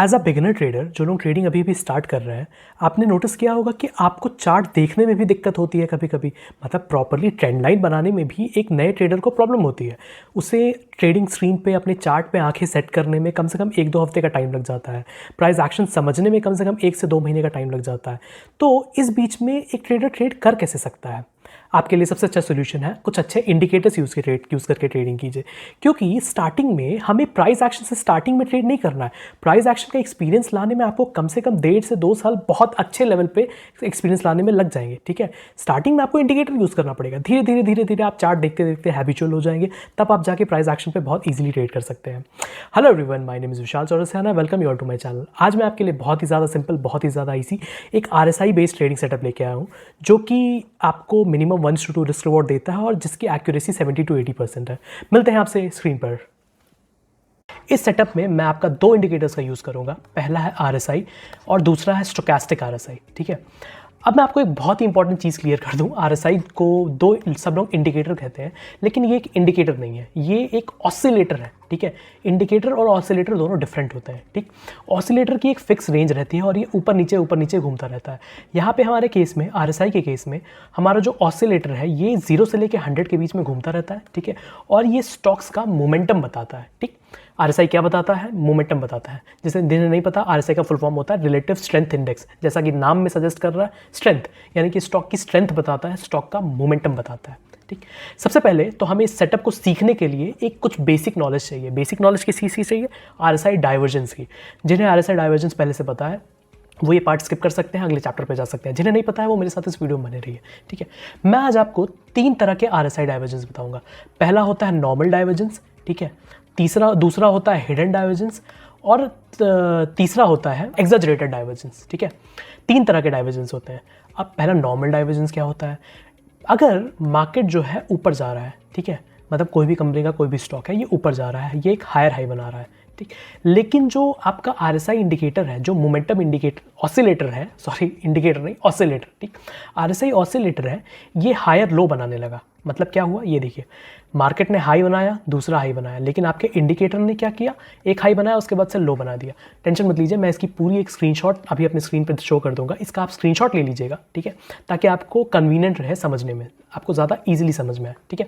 As a beginner trader जो लोग trading अभी भी स्टार्ट कर रहे हैं, आपने नोटिस किया होगा कि आपको चार्ट देखने में भी दिक्कत होती है कभी कभी। मतलब प्रॉपरली ट्रेंड लाइन बनाने में भी एक नए ट्रेडर को प्रॉब्लम होती है। उसे ट्रेडिंग स्क्रीन पे अपने चार्ट पे आंखें सेट करने में कम से कम 1-2 हफ्ते का टाइम लग जाता है। प्राइस एक्शन समझने में कम से कम 1 से 2 महीने का टाइम लग जाता है। तो इस बीच में एक ट्रेडर ट्रेड कर कैसे सकता है? आपके लिए सबसे अच्छा सोल्यूशन है कुछ अच्छे इंडिकेटर्स यूज़ करके ट्रेडिंग कीजिए। क्योंकि स्टार्टिंग में हमें प्राइस एक्शन से स्टार्टिंग में ट्रेड नहीं करना है। प्राइस एक्शन का एक्सपीरियंस लाने में आपको कम से कम 1.5 से 2 साल बहुत अच्छे लेवल पे एक्सपीरियंस लाने में लग जाएंगे। ठीक है, स्टार्टिंग में आपको इंडिकेटर यूज़ करना पड़ेगा। धीरे धीरे धीरे धीरे आप चार्ट देखते देखते हैबिचुअल हो जाएंगे, तब आप जाके प्राइस एक्शन पे बहुत ईजिली ट्रेड कर सकते हैं। Hello everyone, my name is Vishal Chaurasia, welcome you all to my channel. आज मैं आपके लिए बहुत ही ज़्यादा सिंपल, बहुत ही ज़्यादा ईजी एक RSI बेस्ड ट्रेडिंग सेटअप लेके आया हूँ, जो कि आपको मिनिमम 1 to 2 रिस्क रिवॉर्ड देता है और जिसकी एक्यूरेसी 70 to 80% है। मिलते हैं आपसे स्क्रीन पर। इस सेटअप में मैं आपका 2 इंडिकेटर्स का यूज़ करूंगा। पहला है RSI और दूसरा है स्टोचैस्टिक RSI। ठीक है, अब मैं आपको एक बहुत ही इंपॉर्टेंट चीज़ क्लियर कर दूं। RSI को सब लोग इंडिकेटर कहते हैं, लेकिन ये एक इंडिकेटर नहीं है, ये एक ऑसिलेटर है। ठीक है, इंडिकेटर और ऑसिलेटर दोनों डिफरेंट होते हैं। ठीक, ऑसिलेटर की एक फिक्स रेंज रहती है और ये ऊपर नीचे घूमता रहता है। यहाँ पे हमारे केस में, RSI के केस में, हमारा जो ऑसिलेटर है ये 0 से लेकर 100 के बीच में घूमता रहता है। ठीक है, और ये स्टॉक्स का मोमेंटम बताता है। ठीक, RSI क्या बताता है? मोमेंटम बताता है। जैसे जिन्हें नहीं पता, RSI का फुल फॉर्म होता है रिलेटिव स्ट्रेंथ इंडेक्स। जैसा कि नाम में सजेस्ट कर रहा है, स्ट्रेंथ यानी कि स्टॉक की स्ट्रेंथ बताता है, स्टॉक का मोमेंटम बताता है। ठीक, सबसे पहले तो हमें इस सेटअप को सीखने के लिए एक कुछ बेसिक नॉलेज चाहिए। बेसिक नॉलेज किस चीज़ की चाहिए? RSI डाइवर्जेंस की। जिन्हें RSI डाइवर्जेंस पहले से पता है वो ये पार्ट स्किप कर सकते हैं, अगले चैप्टर पे जा सकते हैं। जिन्हें नहीं पता है वो मेरे साथ इस वीडियो में बने रहिए। ठीक है, मैं आज आपको 3 तरह के RSI डाइवर्जेंस बताऊंगा। पहला होता है नॉर्मल डाइवर्जेंस। ठीक है, दूसरा होता है हिडन डाइवर्जेंस और तीसरा होता है एग्जैजरेटेड डाइवर्जेंस। ठीक है, 3 तरह के डाइवर्जेंस होते हैं। अब पहला नॉर्मल डाइवर्जेंस क्या होता है? अगर मार्केट जो है ऊपर जा रहा है, ठीक है, मतलब कोई भी कंपनी का कोई भी स्टॉक है, ये ऊपर जा रहा है, ये एक हायर हाई बना रहा है। ठीक, लेकिन जो आपका RSI इंडिकेटर है, जो मोमेंटम इंडिकेटर ऑसिलेटर है, सॉरी इंडिकेटर नहीं ऑसिलेटर, ठीक, RSI ऑसिलेटर है, ये हायर लो बनाने लगा। मतलब क्या हुआ ये देखिए, मार्केट ने हाई बनाया, दूसरा हाई बनाया, लेकिन आपके इंडिकेटर ने क्या किया? एक हाई बनाया, उसके बाद से लो बना दिया। टेंशन मत लीजिए, मैं इसकी पूरी एक स्क्रीनशॉट अभी अपने स्क्रीन पर शो कर दूंगा। इसका आप स्क्रीनशॉट ले लीजिएगा। ठीक है, ताकि आपको कन्वीनियंट रहे समझने में, आपको ज़्यादा ईजिली समझ में आए। ठीक है,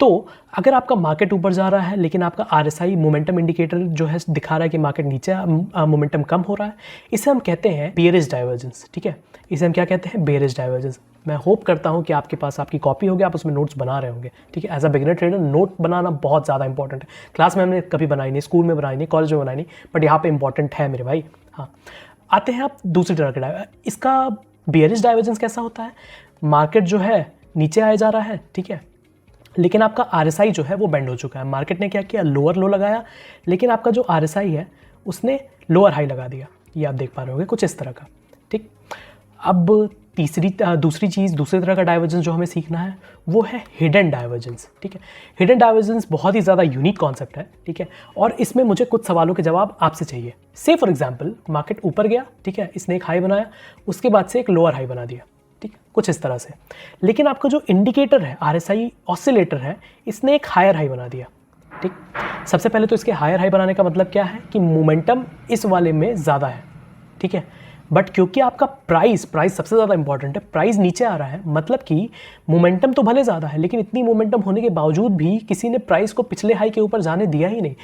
तो अगर आपका मार्केट ऊपर जा रहा है लेकिन आपका RSI मोमेंटम इंडिकेटर जो है दिखा रहा है कि मार्केट नीचे मोमेंटम कम हो रहा है, इसे हम कहते हैं बेयरिश डाइवर्जेंस। ठीक है, इसे हम क्या कहते हैं? Bearish divergence. मैं होप करता हूं कि आपके पास आपकी कॉपी होगी, आप उसमें नोट्स बना रहे होंगे। ठीक है, as a beginner trader note बनाना बहुत ज़्यादा इंपॉर्टेंट है। क्लास में हमने कभी बनाई नहीं, स्कूल में बनाई नहीं, कॉलेज में बनाई नहीं, बट यहाँ पे इंपॉर्टेंट है मेरे भाई। हाँ, आते हैं आप दूसरी तरह के इसका बेयरिश डाइवर्जेंस कैसा होता है? मार्केट जो है नीचे आया जा रहा है, ठीक है, लेकिन आपका RSI जो है वो बेंड हो चुका है। मार्केट ने क्या किया? लोअर लो लगाया, लेकिन आपका जो RSI है उसने लोअर हाई लगा दिया। ये आप देख पा रहे होंगे कुछ इस तरह का। ठीक, अब दूसरी तरह का डाइवर्जेंस जो हमें सीखना है वो है हिडन डाइवर्जेंस। ठीक है, हिडन डाइवर्जेंस बहुत ही ज़्यादा यूनिक कॉन्सेप्ट है। ठीक है, और इसमें मुझे कुछ सवालों के जवाब आपसे चाहिए। से फॉर एग्जांपल, मार्केट ऊपर गया, ठीक है, इसने एक हाई बनाया, उसके बाद से एक लोअर हाई बना दिया। ठीक, कुछ इस तरह से, लेकिन आपका जो इंडिकेटर है, RSI ऑसिलेटर है, इसने एक हायर हाई बना दिया। ठीक, सबसे पहले तो इसके हायर हाई बनाने का मतलब क्या है कि मोमेंटम इस वाले में ज़्यादा है। ठीक है, बट क्योंकि आपका प्राइस सबसे ज़्यादा इंपॉर्टेंट है, प्राइस नीचे आ रहा है, मतलब कि मोमेंटम तो भले ज़्यादा है, लेकिन इतनी मोमेंटम होने के बावजूद भी किसी ने प्राइस को पिछले हाई के ऊपर जाने दिया ही नहीं।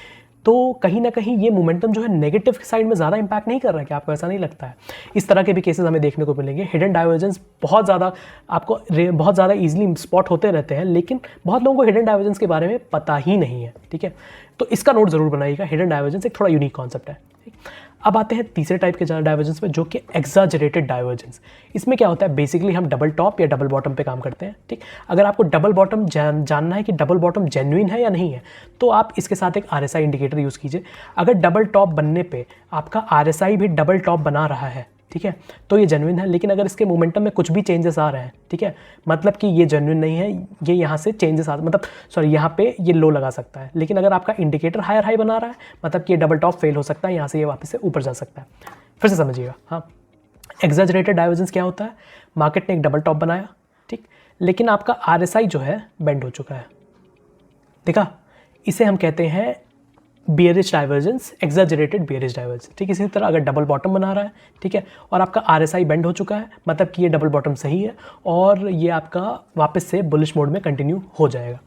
तो कहीं ना कहीं ये मोमेंटम जो है नेगेटिव साइड में ज़्यादा इंपैक्ट नहीं कर रहा है। क्या आपको ऐसा नहीं लगता है? इस तरह के भी केसेस हमें देखने को मिलेंगे। हिडन डाइवर्जेंस बहुत ज़्यादा ईजिली स्पॉट होते रहते हैं, लेकिन बहुत लोगों को हिडन डाइवर्जेंस के बारे में पता ही नहीं है। ठीक है, तो इसका नोट ज़रूर बनाइएगा। हिडन डाइवर्जेंस एक थोड़ा यूनिक कॉन्सेप्ट है। अब आते हैं तीसरे टाइप के डाइवर्जेंस में, जो कि एग्जैजरेटेड डाइवर्जेंस। इसमें क्या होता है? बेसिकली हम डबल टॉप या डबल बॉटम पे काम करते हैं। ठीक, अगर आपको डबल बॉटम जानना है कि डबल बॉटम जेन्युइन है या नहीं है, तो आप इसके साथ एक RSI इंडिकेटर यूज़ कीजिए। अगर डबल टॉप बनने पे आपका RSI भी डबल टॉप बना रहा है, ठीक है, तो ये जेन्युइन है। लेकिन अगर इसके मोमेंटम में कुछ भी चेंजेस आ रहे हैं, ठीक है, मतलब कि ये जेन्युइन नहीं है, ये यहाँ से चेंजेस यहाँ पे ये लो लगा सकता है। लेकिन अगर आपका इंडिकेटर हायर हाई बना रहा है, मतलब कि ये डबल टॉप फेल हो सकता है, यहाँ से ये वापस से ऊपर जा सकता है। फिर से समझिएगा। हाँ, एग्जैजरेटेड डाइवर्जेंस क्या होता है? मार्केट ने एक डबल टॉप बनाया, ठीक, लेकिन आपका RSI जो है बेंड हो चुका है। देखा, इसे हम कहते हैं bearish divergence, exaggerated bearish divergence. ठीक, इसी तरह अगर डबल बॉटम बना रहा है, ठीक है, और आपका RSI बेंड हो चुका है, मतलब कि ये डबल बॉटम सही है और ये आपका वापस से बुलिश मोड में कंटिन्यू हो जाएगा।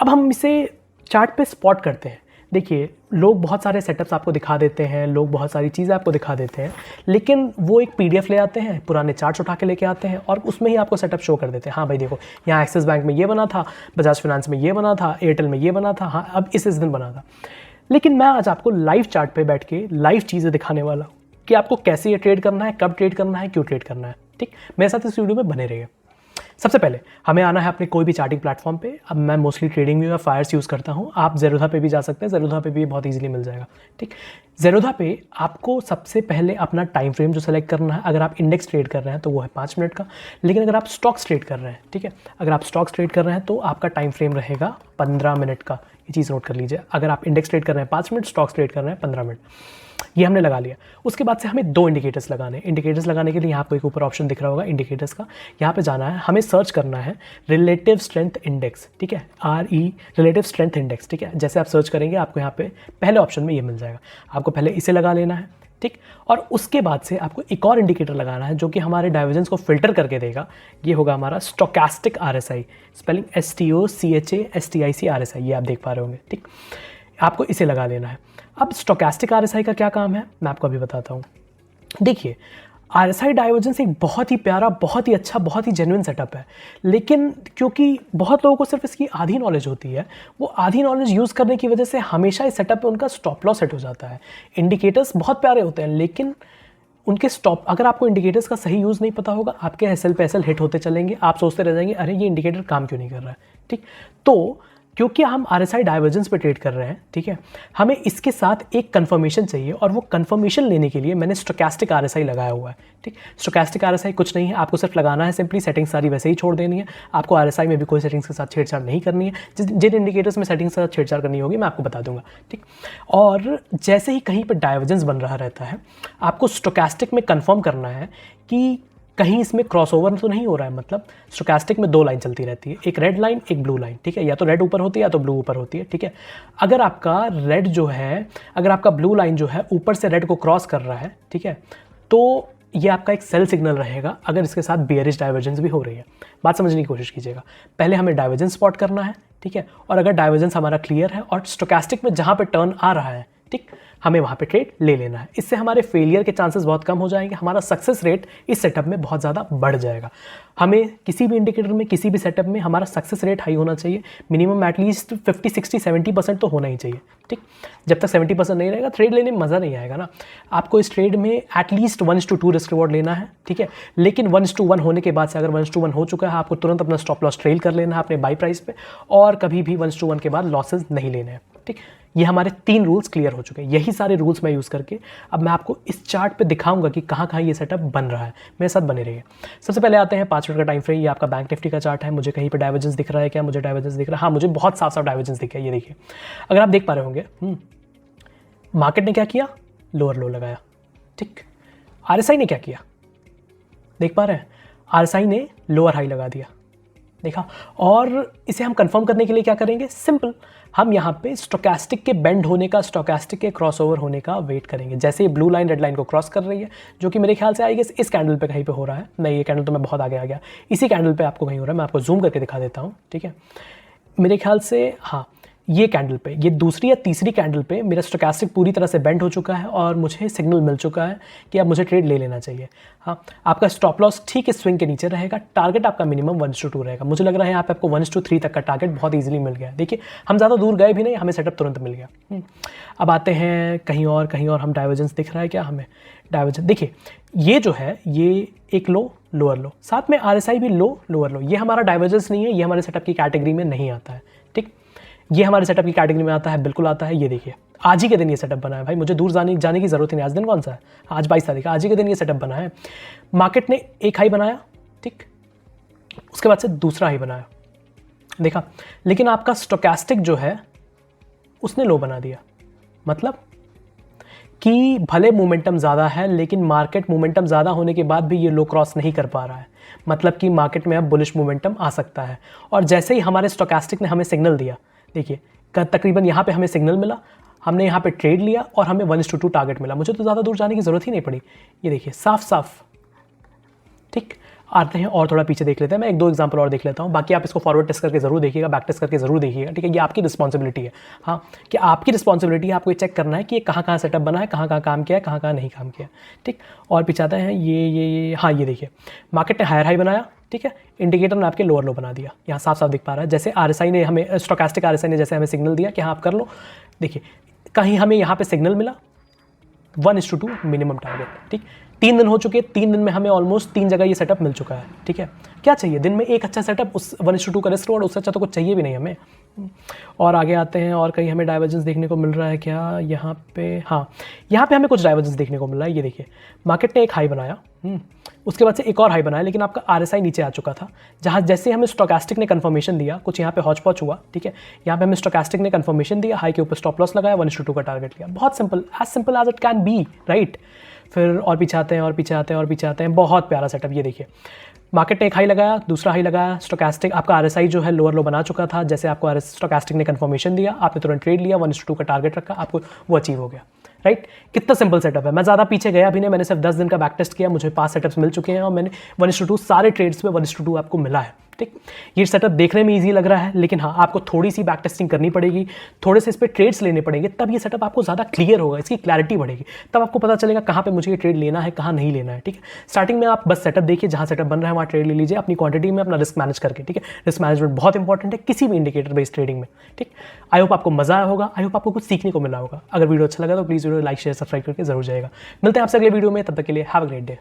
अब हम इसे चार्ट पे स्पॉट करते हैं। देखिए, लोग बहुत सारे सेटअप्स आपको दिखा देते हैं, लोग बहुत सारी चीज़ें आपको दिखा देते हैं, लेकिन वो एक PDF ले आते हैं, पुराने चार्ट्स उठा के लेके आते हैं और उसमें ही आपको सेटअप शो कर देते हैं। हाँ भाई देखो, यहाँ एक्सिस बैंक में ये बना था, बजाज फाइनेंस में ये बना था, एयरटेल में ये बना था, हाँ अब इस दिन बना था। लेकिन मैं आज आपको लाइव चार्ट पे बैठ के लाइव चीज़ें दिखाने वाला हूँ कि आपको कैसे ये ट्रेड करना है, कब ट्रेड करना है, क्यों ट्रेड करना है। ठीक, मेरे साथ इस वीडियो में बने रहिए। सबसे पहले हमें आना है अपने कोई भी चार्टिंग प्लेटफॉर्म पे। अब मैं मोस्टली ट्रेडिंग व्यू या फायर्स यूज़ करता हूँ, आप ज़ेरोधा पे भी जा सकते हैं, ज़ेरोधा पे भी बहुत ईजिली मिल जाएगा। ठीक, ज़ेरोधा पे आपको सबसे पहले अपना टाइम फ्रेम जो सेलेक्ट करना है। अगर आप इंडेक्स ट्रेड कर रहे हैं तो वो है 5 मिनट का, लेकिन अगर आप स्टॉक्स ट्रेड कर रहे हैं, ठीक है, अगर आप स्टॉक्स ट्रेड कर रहे हैं तो आपका टाइम फ्रेम रहेगा 15 मिनट का। ये चीज़ नोट कर लीजिए, अगर आप इंडेक्स ट्रेड कर रहे हैं 5 मिनट, स्टॉक्स ट्रेड कर रहे हैं 15 मिनट। ये हमने लगा लिया। उसके बाद से हमें 2 इंडिकेटर्स लगाने हैं। इंडिकेटर्स लगाने के लिए यहाँ पे एक ऊपर ऑप्शन दिख रहा होगा इंडिकेटर्स का, यहाँ पे जाना है, हमें सर्च करना है रिलेटिव स्ट्रेंथ इंडेक्स। ठीक है, RE रिलेटिव स्ट्रेंथ इंडेक्स। ठीक है, जैसे आप सर्च करेंगे आपको यहाँ पे पहले ऑप्शन में ये मिल जाएगा। आपको पहले इसे लगा लेना है, ठीक, और उसके बाद से आपको एक और इंडिकेटर लगाना है जो कि हमारे डाइवर्जेंस को फिल्टर करके देगा। ये होगा हमारा stochastic RSI, spelling STOCHASTIC RSI, ये आप देख पा रहे होंगे। ठीक, आपको इसे लगा लेना है। अब स्टोकेस्टिक RSI का क्या काम है मैं आपको अभी बताता हूँ। देखिए, RSI डाइवर्जेंस एक बहुत ही प्यारा, बहुत ही अच्छा, बहुत ही जेन्युइन सेटअप है, लेकिन क्योंकि बहुत लोगों को सिर्फ इसकी आधी नॉलेज होती है, वो आधी नॉलेज यूज़ करने की वजह से हमेशा इस सेटअप पे उनका स्टॉप लॉस सेट हो जाता है। इंडिकेटर्स बहुत प्यारे होते हैं, लेकिन उनके स्टॉप, अगर आपको इंडिकेटर्स का सही यूज़ नहीं पता होगा, आपके SL पे SL हिट होते चलेंगे, आप सोचते रह जाएंगे अरे ये इंडिकेटर काम क्यों नहीं कर रहा है। ठीक, तो क्योंकि हम RSI डाइवर्जेंस पे ट्रेड कर रहे हैं, ठीक है, हमें इसके साथ एक कंफर्मेशन चाहिए और वो कंफर्मेशन लेने के लिए मैंने स्टोकेस्टिक RSI लगाया हुआ है। ठीक, स्टोकेस्टिक RSI कुछ नहीं है, आपको सिर्फ लगाना है, सिंपली सेटिंग्स सारी वैसे ही छोड़ देनी है। आपको RSI में भी कोई सेटिंग्स के साथ छेड़छाड़ नहीं करनी है। जिन इंडिकेटर्स में सेटिंग्स के साथ छेड़छाड़ करनी होगी मैं आपको बता दूंगा। ठीक, और जैसे ही कहीं पर डाइवर्जेंस बन रहा रहता है, आपको स्टोकेस्टिक में कन्फर्म करना है कि कहीं इसमें क्रॉसओवर तो नहीं हो रहा है। मतलब स्टोकेस्टिक में 2 लाइन चलती रहती है, एक रेड लाइन, एक ब्लू लाइन। ठीक है, या तो रेड ऊपर होती है या तो ब्लू ऊपर होती है। ठीक है, अगर आपका रेड जो है, अगर आपका ब्लू लाइन जो है ऊपर से रेड को क्रॉस कर रहा है, ठीक है, तो ये आपका एक सेल सिग्नल रहेगा अगर इसके साथ बियरिश डाइवर्जेंस भी हो रही है। बात समझने की कोशिश कीजिएगा। पहले हमें डाइवर्जेंस स्पॉट करना है, ठीक है, और अगर डाइवर्जेंस हमारा क्लियर है और स्टोकेस्टिक में जहाँ पे टर्न आ रहा है, ठीक, हमें वहाँ पे ट्रेड ले लेना है। इससे हमारे फेलियर के चांसेस बहुत कम हो जाएंगे, हमारा सक्सेस रेट इस सेटअप में बहुत ज़्यादा बढ़ जाएगा। हमें किसी भी इंडिकेटर में, किसी भी सेटअप में हमारा सक्सेस रेट हाई होना चाहिए, मिनिमम एटलीस्ट 50, 60, 70% तो होना ही चाहिए। ठीक, जब तक 70% नहीं रहेगा ट्रेड लेने में मज़ा नहीं आएगा ना। आपको इस ट्रेड में एटलीस्ट 1:2 रिस्क रिवॉर्ड लेना है, ठीक है, लेकिन 1:1 होने के बाद से अगर 1:1 हो चुका है, आपको तुरंत अपना स्टॉप लॉस ट्रेल कर लेना है अपने बाई प्राइस पे, और कभी भी 1:1 के बाद लॉसेज नहीं लेने हैं। ठीक, ये हमारे 3 रूल्स क्लियर हो चुके हैं। यही सारे रूल्स मैं यूज़ करके अब मैं आपको इस चार्ट पे दिखाऊंगा कि कहाँ कहाँ ये सेटअप बन रहा है। मेरे साथ बने रहिए। सबसे पहले आते हैं 5 मिनट का टाइम फ्रेम। ये आपका बैंक निफ्टी का चार्ट है। मुझे कहीं पे डाइवर्जेंस दिख रहा है क्या? मुझे डाइवर्जेंस दिख रहा है, हाँ मुझे बहुत साफ साफ डाइवर्जेंस दिख रहा है। ये देखिए, अगर आप देख पा रहे होंगे, मार्केट ने क्या किया, लोअर लो लगाया। ठीक, RSI ने क्या किया, देख पा रहे हैं, RSI ने लोअर हाई लगा दिया, देखा। और इसे हम कंफर्म करने के लिए क्या करेंगे, सिंपल, हम यहाँ पे स्टोकेस्टिक के बेंड होने का, स्टोकेस्टिक के क्रॉसओवर होने का वेट करेंगे। जैसे ये ब्लू लाइन रेड लाइन को क्रॉस कर रही है, जो कि मेरे ख्याल से आई गेस इस कैंडल पे कहीं पे हो रहा है। नहीं, ये कैंडल तो मैं बहुत आगे आ गया, इसी कैंडल पे आपको कहीं हो रहा है। मैं आपको जूम करके दिखा देता हूँ, ठीक है। मेरे ख्याल से हाँ, ये कैंडल पे, ये दूसरी या तीसरी कैंडल पे मेरा स्टोकेस्टिक पूरी तरह से बेंड हो चुका है और मुझे सिग्नल मिल चुका है कि अब मुझे ट्रेड ले लेना चाहिए। हाँ, आपका स्टॉप लॉस ठीक इस स्विंग के नीचे रहेगा। टारगेट आपका मिनिमम 1:2 रहेगा। मुझे लग रहा है यहाँ पे आपको 1:3 तक का टारगेट बहुत ईजिली मिल गया। देखिए, हम ज़्यादा दूर गए भी नहीं, हमें सेटअप तुरंत मिल गया। अब आते हैं कहीं और हम डाइवर्जेंस दिख रहा है क्या हमें, डाइवर्जेंस देखिए, ये जो है ये एक लो लोअर लो, साथ में RSI भी लो लोअर लो। ये हमारा डाइवर्जेंस नहीं है, ये हमारे सेटअप की कैटेगरी में नहीं आता है। ठीक, ये हमारे सेटअप की कैटेगरी में आता है, बिल्कुल आता है। ये देखिए, आज ही के दिन ये सेटअप बना है भाई, मुझे दूर जाने की जरूरत ही नहीं। आज दिन कौन सा है, आज 22 तारीख, आज ही के दिन ये सेटअप बना है। मार्केट ने एक हाई बनाया, ठीक, उसके बाद से दूसरा हाई बनाया, देखा, लेकिन आपका स्टोकेस्टिक जो है उसने लो बना दिया। मतलब कि भले मोमेंटम ज़्यादा है, लेकिन मार्केट मोमेंटम ज़्यादा होने के बाद भी ये लो क्रॉस नहीं कर पा रहा है। मतलब कि मार्केट में अब बुलिश मोमेंटम आ सकता है। और जैसे ही हमारे स्टोकेस्टिक ने हमें सिग्नल दिया, देखिए तकरीबन यहाँ पे हमें सिग्नल मिला, हमने यहाँ पे ट्रेड लिया और हमें 1:2 टारगेट मिला, मुझे तो ज़्यादा दूर जाने की ज़रूरत ही नहीं पड़ी। ये देखिए साफ साफ, ठीक। आते हैं और थोड़ा पीछे देख लेते हैं, मैं 1-2 एग्जांपल और देख लेता हूँ। बाकी आप इसको फॉरवर्ड टेस्ट करके ज़रूर देखिएगा, बैक टेस्ट करके ज़रूर देखिएगा, ठीक है। ये आपकी रिस्पॉन्सिबिलिटी है, हाँ, कि आपकी रिस्पॉन्सिबिलिटी है, आपको ये चेक करना है कि ये कहाँ कहाँ सेटअप बना है, कहाँ कहाँ काम किया है, कहाँ कहाँ नहीं काम किया, ठीक। और पीछे आते हैं, ये हाँ, ये देखिए मार्केट ने हायर हाई बनाया, ठीक है, इंडिकेटर ने आपके लोअर लो बना दिया, यहाँ साफ साफ दिख पा रहा है। जैसे RSI ने हमें, स्टोकास्टिक RSI ने जैसे हमें सिग्नल दिया कि हाँ आप कर लो, देखिए कहीं हमें यहाँ पे सिग्नल मिला 1:2 मिनिमम टारगेट, ठीक। 3 दिन हो चुके हैं, 3 दिन में हमें ऑलमोस्ट 3 जगह ये सेटअप मिल चुका है, ठीक है। क्या चाहिए दिन में एक अच्छा सेटअप, उस 1:2 का रिस्क रिवॉर्ड, उससे अच्छा तो कुछ चाहिए भी नहीं हमें। और आगे आते हैं, और कहीं हमें डाइवर्जेंस देखने को मिल रहा है क्या यहाँ पे, हाँ यहाँ पे हमें कुछ डाइवर्जेंस देखने को मिल रहा है। ये देखिए मार्केट ने एक हाई बनाया, उसके बाद से एक और हाई बनाया, लेकिन आपका RSI नीचे आ चुका था, जहाँ जैसे हमें स्टोकास्टिक ने कंफर्मेशन दिया, कुछ यहाँ पे हौच पौच हुआ, ठीक है। यहाँ पे हमें स्टोकास्टिक ने कंफर्मेशन दिया, हाई के ऊपर स्टॉप लॉस लगाया, 1:2 का टारगेट लिया, बहुत simple as it can be, right. फिर और पीछे आते हैं, और पीछे आते हैं, और पीछे आते हैं, बहुत प्यारा सेटअप। ये देखिए मार्केट ने एक हाई लगाया, दूसरा हाई लगाया, स्टोकास्टिक आपका RSI जो है लोअर लो बना चुका था, जैसे आपको स्टोकास्टिक ने कंफर्मेशन दिया, आपने तुरंत ट्रेड लिया, 1:2 का टारगेट रखा, आपको वो अचीव हो गया, राइट। कितना सिंपल सेटअप है। मैं ज़्यादा पीछे गया भी नहीं, मैंने सिर्फ 10 दिन का बैक टेस्ट किया, मुझे 5 सेटअप्स मिल चुके हैं और मैंने 1:2 सारे ट्रेड्स में 1:2 आपको मिला है, ठीक। ये सेटअप देखने में ईजी लग रहा है, लेकिन हाँ आपको थोड़ी सी बैक टेस्टिंग करनी पड़ेगी, थोड़े से इस पर ट्रेड्स लेने पड़ेंगे, तब ये सेटअप आपको ज़्यादा क्लियर होगा, इसकी क्लैरिटी बढ़ेगी, तब आपको पता चलेगा कहाँ पे मुझे ये ट्रेड लेना है, कहाँ नहीं लेना है, ठीक है। स्टार्टिंग में आप बस सेटअप देखिए, जहाँ सेटअप बन रहा है वहाँ ट्रेड ले लीजिए, अपनी क्वांटिटी में अपना रिस्क मैनेज करके, ठीक है। रिस्क मैनेजमेंट बहुत इंपॉर्टेंट है किसी भी इंडिकेटर बेस्ड ट्रेडिंग में, ठीक। आई होप आपको मजा आया होगा, आई होप आपको कुछ सीखने को मिला होगा। अगर वीडियो अच्छा लगा तो please video like share subscribe करके जरूर जाएगा। मिलते हैं आपसे अगले वीडियो में, तब तक के लिए हैव अ ग्रेट डे।